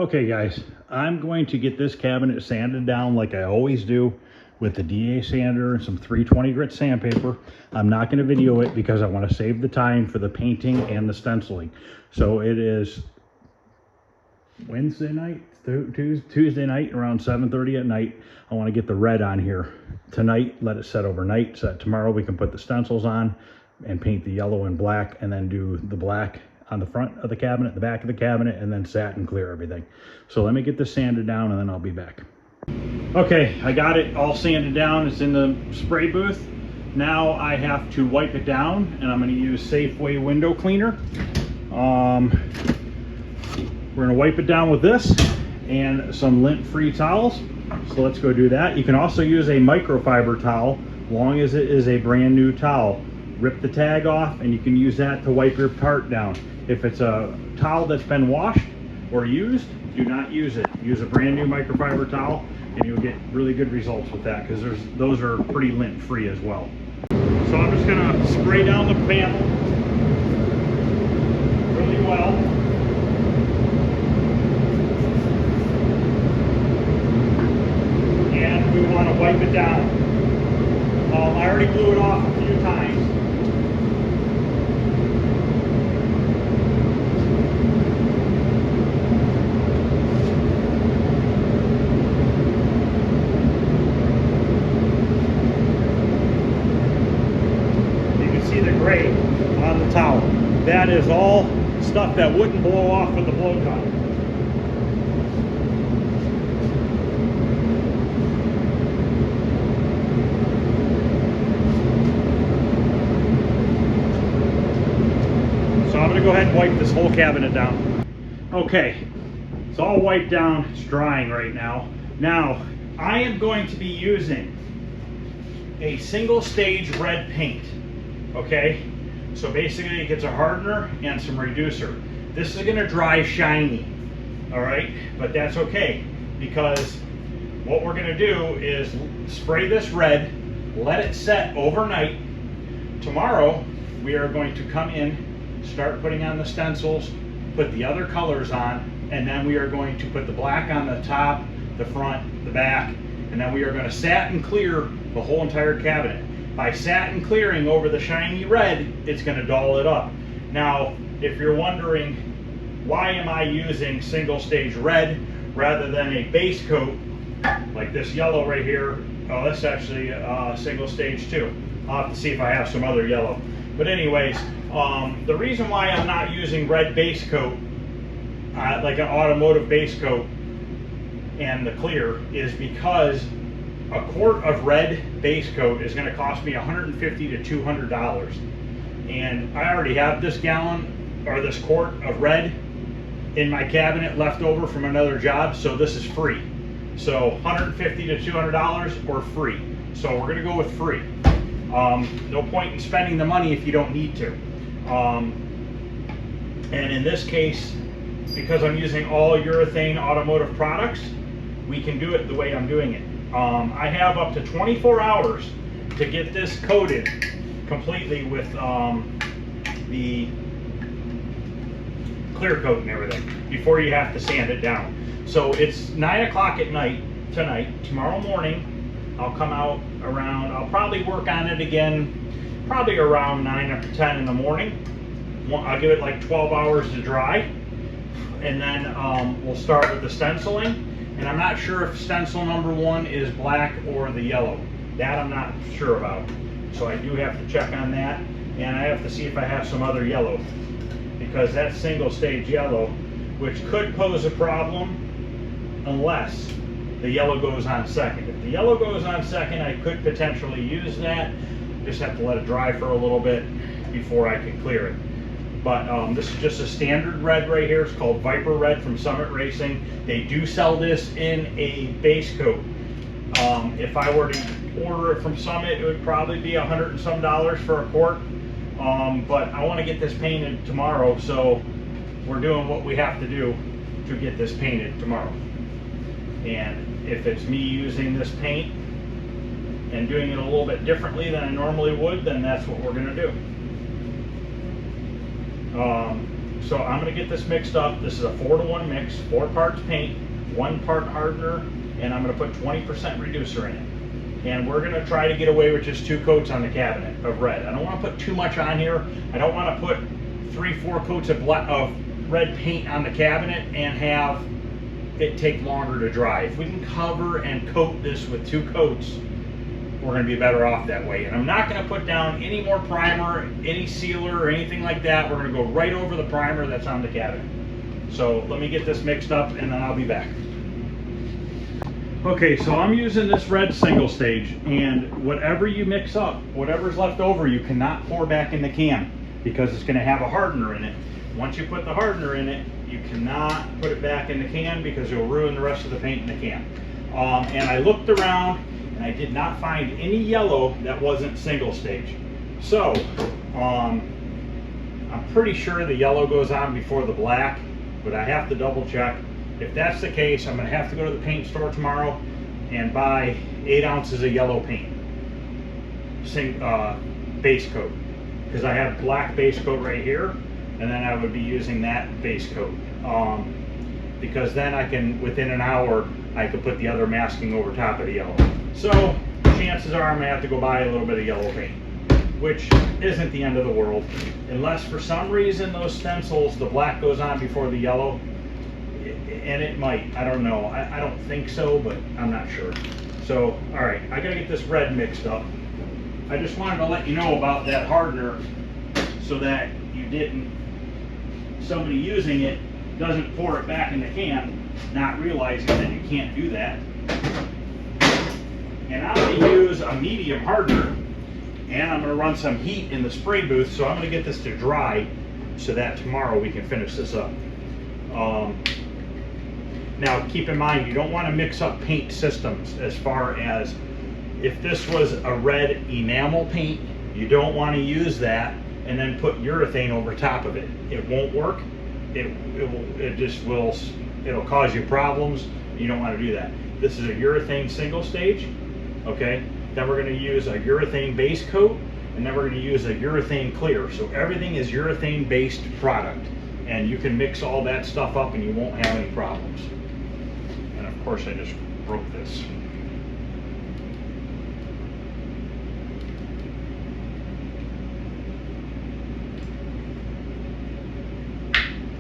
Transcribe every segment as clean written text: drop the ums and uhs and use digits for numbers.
Okay guys, I'm going to get this cabinet sanded down like I always do with the DA sander and some 320 grit sandpaper. I'm not going to video it because I want to save the time for the painting and the stenciling. So it is Wednesday night, Tuesday night around 7:30 at night. I want to get the red on here tonight, let it set overnight, so that tomorrow we can put the stencils on and paint the yellow and black, and then do the black on the front of the cabinet, the back of the cabinet, and then satin clear everything. So let me get this sanded down and then I'll be back. Okay, I got it all sanded down. It's in the spray booth. Now I have to wipe it down, and I'm going to use Safeway window cleaner. We're going to wipe it down with this and some lint-free towels. So let's go do that. You can also use a microfiber towel, long as it is a brand new towel. Rip the tag off and you can use that to wipe your part down. If it's a towel that's been washed or used, do not use it. Use a brand new microfiber towel and you'll get really good results with that, because those are pretty lint free as well. So I'm just going to spray down the panel really well. And we want to wipe it down. I already blew it off a few times. Gray on the towel. That is all stuff that wouldn't blow off with the blow gun. So I'm going to go ahead and wipe this whole cabinet down. Okay, it's all wiped down. It's drying right now. Now I am going to be using a single stage red paint. Okay, so basically it gets a hardener and some reducer. This is going to dry shiny, all right, but that's okay, because what we're going to do is spray this red, let it set overnight. Tomorrow we are going to come in, start putting on the stencils, put the other colors on, and then we are going to put the black on the top, the front, the back, and then we are going to satin clear the whole entire cabinet. By satin clearing over the shiny red, it's going to dull it up. Now, if you're wondering, why am I using single stage red rather than a base coat like this yellow right here? Oh, that's actually single stage too. I'll have to see if I have some other yellow. But anyways, the reason why I'm not using red base coat, like an automotive base coat and the clear, is because a quart of red base coat is going to cost me $150 to $200, and I already have this gallon or this quart of red in my cabinet left over from another job, so this is free. So $150 to $200 or free. So we're going to go with free. No point in spending the money if you don't need to. And in this case, because I'm using all urethane automotive products, we can do it the way I'm doing it. I have up to 24 hours to get this coated completely with the clear coat and everything before you have to sand it down. So it's 9 o'clock at night tonight. Tomorrow morning I'll come out around, I'll probably work on it again probably around 9 or 10 in the morning. I'll give it like 12 hours to dry, and then we'll start with the stenciling. And I'm not sure if stencil number 1 is black or the yellow. That I'm not sure about. So I do have to check on that. And I have to see if I have some other yellow, because that's single stage yellow, which could pose a problem unless the yellow goes on second. If the yellow goes on second, I could potentially use that. Just have to let it dry for a little bit before I can clear it. But this is just a standard red right here. It's called Viper Red from Summit Racing. They do sell this in a base coat. If I were to order it from Summit, it would probably be $100 and some for a quart. But I want to get this painted tomorrow, so we're doing what we have to do to get this painted tomorrow. And if it's me using this paint and doing it a little bit differently than I normally would, then that's what we're going to do. So I'm going to get this mixed up. This is a 4-to-1 mix, 4 parts paint, 1 part hardener, and I'm going to put 20% reducer in it. And we're going to try to get away with just 2 coats on the cabinet of red. I don't want to put too much on here. I don't want to put 3-4 coats of red paint on the cabinet and have it take longer to dry. If we can cover and coat this with 2 coats, we're going to be better off that way. And I'm not going to put down any more primer, any sealer, or anything like that. We're going to go right over the primer that's on the cabinet. So let me get this mixed up and then I'll be back. Okay, so I'm using this red single stage, and whatever you mix up, whatever's left over, you cannot pour back in the can because it's going to have a hardener in it. Once you put the hardener in it, you cannot put it back in the can because you'll ruin the rest of the paint in the can. And I looked around and I did not find any yellow that wasn't single stage. So I'm pretty sure the yellow goes on before the black, but I have to double check. If that's the case, I'm going to have to go to the paint store tomorrow and buy 8 ounces of yellow paint, base coat, because I have black base coat right here, and then I would be using that base coat, because then I can, within an hour, I could put the other masking over top of the yellow. So chances are I'm going to have to go buy a little bit of yellow paint, which isn't the end of the world, unless for some reason those stencils, the black goes on before the yellow. And it might, I don't know. I don't think so, but I'm not sure. So, all right, I gotta get this red mixed up. I just wanted to let you know about that hardener so that you didn't, somebody using it doesn't pour it back in the can, not realizing that you can't do that. And I'm gonna use a medium hardener, and I'm gonna run some heat in the spray booth, so I'm gonna get this to dry so that tomorrow we can finish this up. Now keep in mind, you don't want to mix up paint systems. As far as if this was a red enamel paint, you don't want to use that and then put urethane over top of it. It won't work. It'll cause you problems. You don't want to do that. This is a urethane single stage, okay? Then we're going to use a urethane base coat, and then we're going to use a urethane clear. So everything is urethane based product, and you can mix all that stuff up and you won't have any problems. And of course I just broke this.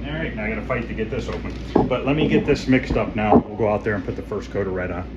All right, now I gotta fight to get this open. But let me get this mixed up now. We'll go out there and put the first coat of red on.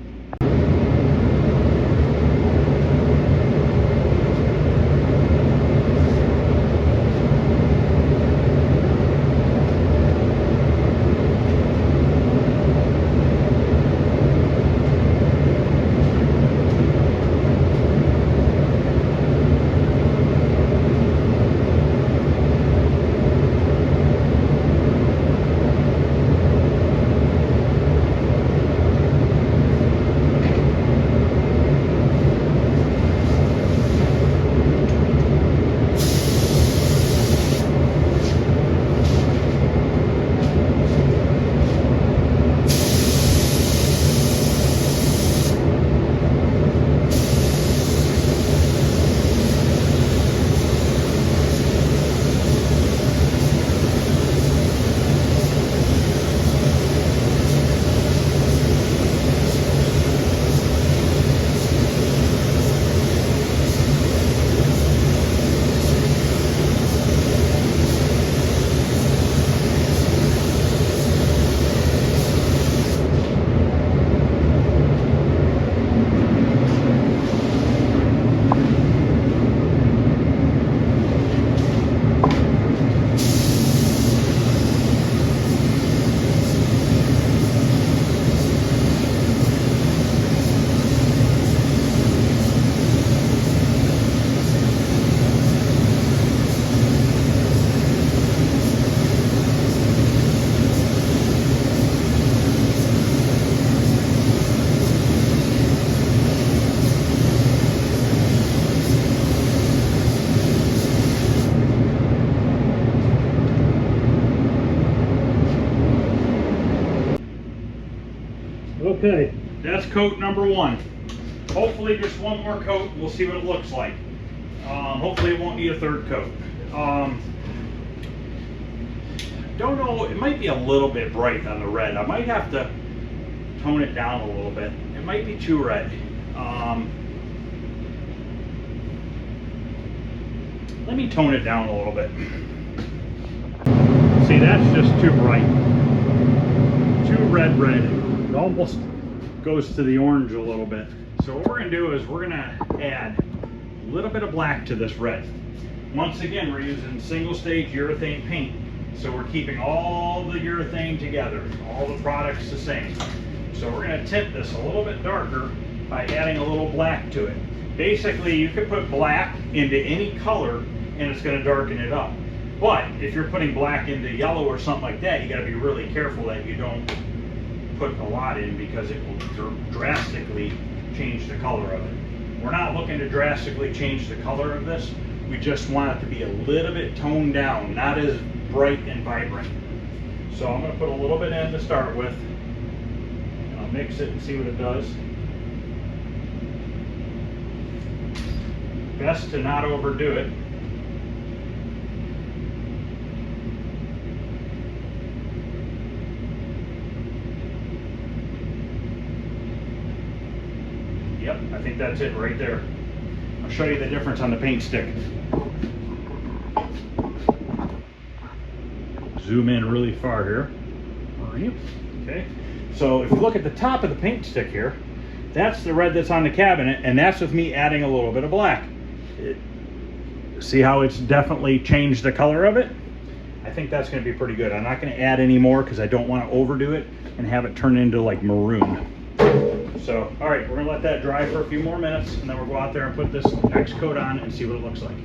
Okay, that's coat number 1. Hopefully just one more coat, we'll see what it looks like. Hopefully it won't need a third coat. don't know, it might be a little bit bright on the red. I might have to tone it down a little bit. It might be too red. Let me tone it down a little bit. See, that's just too bright. Too red. It almost goes to the orange a little bit. So what we're gonna do is we're gonna add a little bit of black to this red. Once again, we're using single stage urethane paint. So we're keeping all the urethane together, all the products the same. So we're gonna tint this a little bit darker by adding a little black to it. Basically, you could put black into any color and it's gonna darken it up. But if you're putting black into yellow or something like that, you gotta be really careful that you don't put a lot in, because it will drastically change the color of it. We're not looking to drastically change the color of this. We just want it to be a little bit toned down, not as bright and vibrant. So I'm gonna put a little bit in to start with. I'll mix it and see what it does. Best to not overdo it. Yep, I think that's it right there. I'll show you the difference on the paint stick. Zoom in really far here. Okay, so if you look at the top of the paint stick here, that's the red that's on the cabinet, and that's with me adding a little bit of black. See how it's definitely changed the color of it? I think that's going to be pretty good. I'm not going to add any more because I don't want to overdo it and have it turn into like maroon. So, all right, we're gonna let that dry for a few more minutes, and then we'll go out there and put this next coat on and see what it looks like.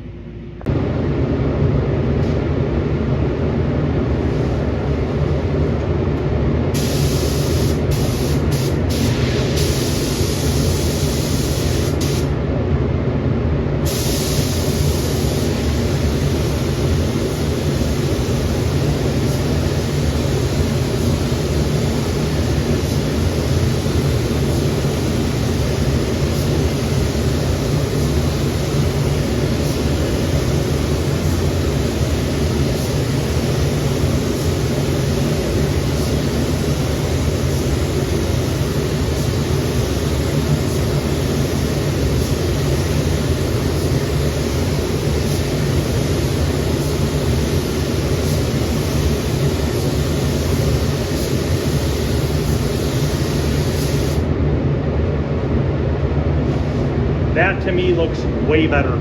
That to me looks way better.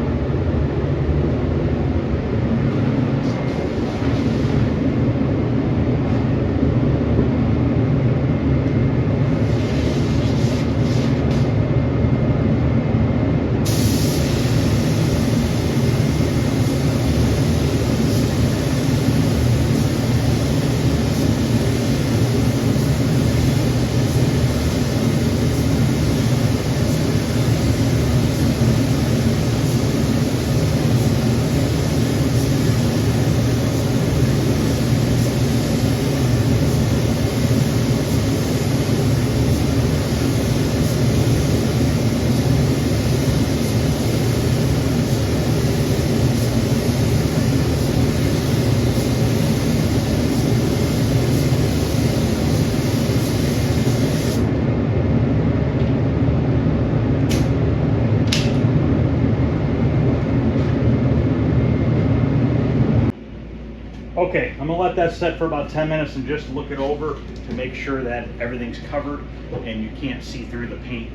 Okay, I'm gonna let that set for about 10 minutes and just look it over to make sure that everything's covered and you can't see through the paint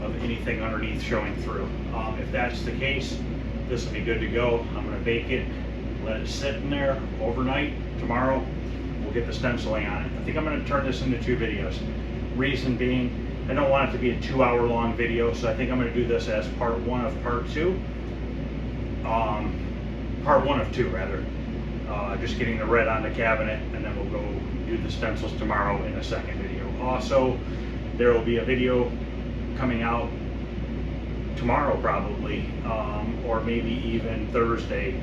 of anything underneath showing through. If that's the case, this will be good to go. I'm gonna bake it, let it sit in there overnight. Tomorrow, we'll get the stenciling on it. I think I'm gonna turn this into 2 videos. Reason being, I don't want it to be a 2-hour long video, so I think I'm gonna do this as part 1 of part 2. Part 1 of 2 rather. Just getting the red on the cabinet, and then we'll go do the stencils tomorrow in a second video. Also, there will be a video coming out tomorrow probably, or maybe even Thursday,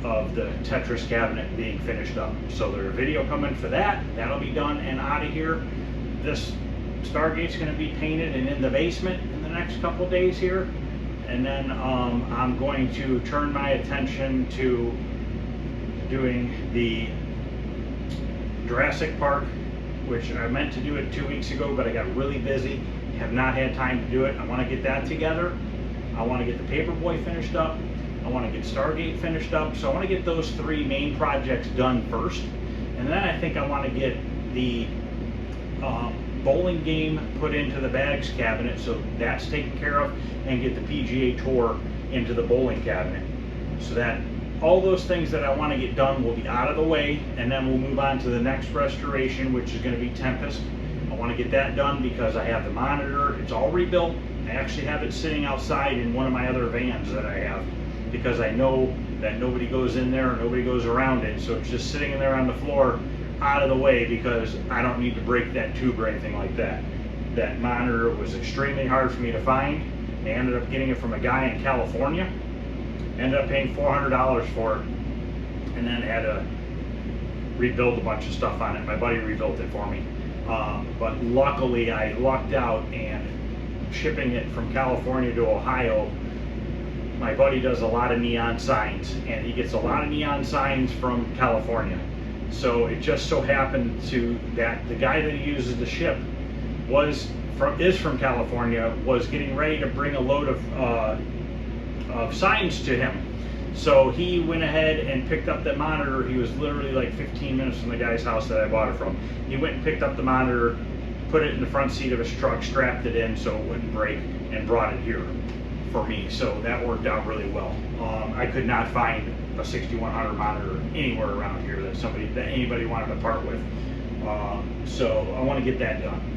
of the Tetris cabinet being finished up. So there's a video coming for that. That'll be done and out of here. This Stargate's going to be painted and in the basement in the next couple days here. And then I'm going to turn my attention to doing the Jurassic Park, which I meant to do it 2 weeks ago, but I got really busy. Have not had time to do it. I want to get that together. I want to get the Paperboy finished up. I want to get Stargate finished up. So I want to get those 3 main projects done first. And then I think I want to get the bowling game put into the bags cabinet, so that's taken care of, and get the PGA Tour into the bowling cabinet. So that all those things that I want to get done will be out of the way, and then we'll move on to the next restoration, which is going to be Tempest. I want to get that done because I have the monitor. It's all rebuilt. I actually have it sitting outside in one of my other vans that I have, because I know that nobody goes in there, nobody goes around it, so it's just sitting in there on the floor out of the way, because I don't need to break that tube or anything like that. That monitor was extremely hard for me to find. I ended up getting it from a guy in California. Ended up paying $400 for it, and then had to rebuild a bunch of stuff on it. My buddy rebuilt it for me. But luckily I lucked out, and shipping it from California to Ohio, my buddy does a lot of neon signs, and he gets a lot of neon signs from California. So it just so happened to that the guy that he uses to ship is from California, was getting ready to bring a load of signs to him. So he went ahead and picked up that monitor. He was literally like 15 minutes from the guy's house that I bought it from. He went and picked up the monitor, put it in the front seat of his truck, strapped it in so it wouldn't break, and brought it here for me. So that worked out really well. I could not find a 6100 monitor anywhere around here that anybody wanted to part with. So I want to get that done.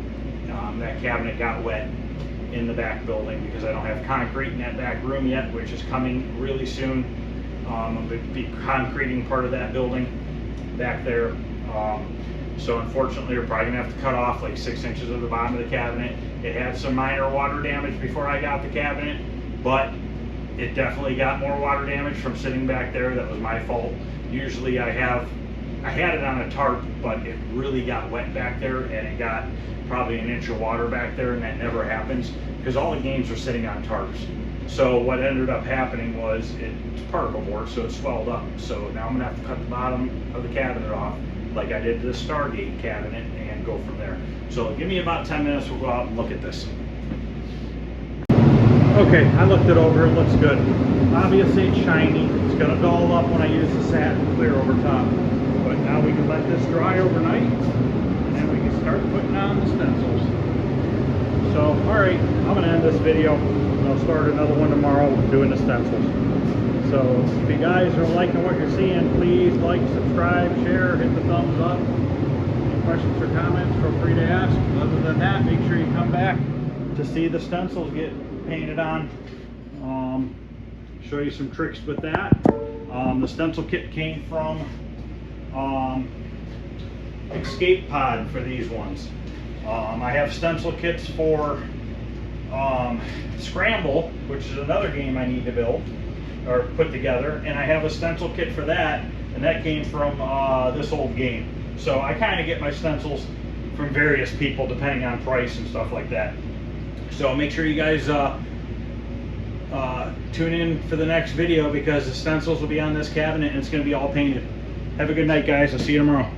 That cabinet got wet in the back building because I don't have concrete in that back room yet, which is coming really soon. I'm going to be concreting part of that building back there. So unfortunately, we're probably going to have to cut off like 6 inches of the bottom of the cabinet. It had some minor water damage before I got the cabinet, but it definitely got more water damage from sitting back there. That was my fault. Usually I had it on a tarp, but it really got wet back there, and it got probably an inch of water back there, and that never happens because all the games are sitting on tarps. So what ended up happening was it's particle board, so it swelled up. So now I'm gonna have to cut the bottom of the cabinet off like I did the Stargate cabinet and go from there. So give me about 10 minutes, we'll go out and look at this. Okay, I looked it over, it looks good. Obviously it's shiny, it's gonna dull up when I use the satin clear over top. But now we can let this dry overnight, and then we can start putting on the stencils. So, alright, I'm gonna end this video, and I'll start another one tomorrow doing the stencils. So, if you guys are liking what you're seeing, please like, subscribe, share, hit the thumbs up. Any questions or comments, feel free to ask. Other than that, make sure you come back to see the stencils get painted on. Show you some tricks with that. The stencil kit came from Escape Pod for these ones. I have stencil kits for Scramble, which is another game I need to build or put together, and I have a stencil kit for that, and that came from this old game. So I kind of get my stencils from various people depending on price and stuff like that. So make sure you guys tune in for the next video, because the stencils will be on this cabinet and it's going to be all painted. Have a good night, guys. I'll see you tomorrow.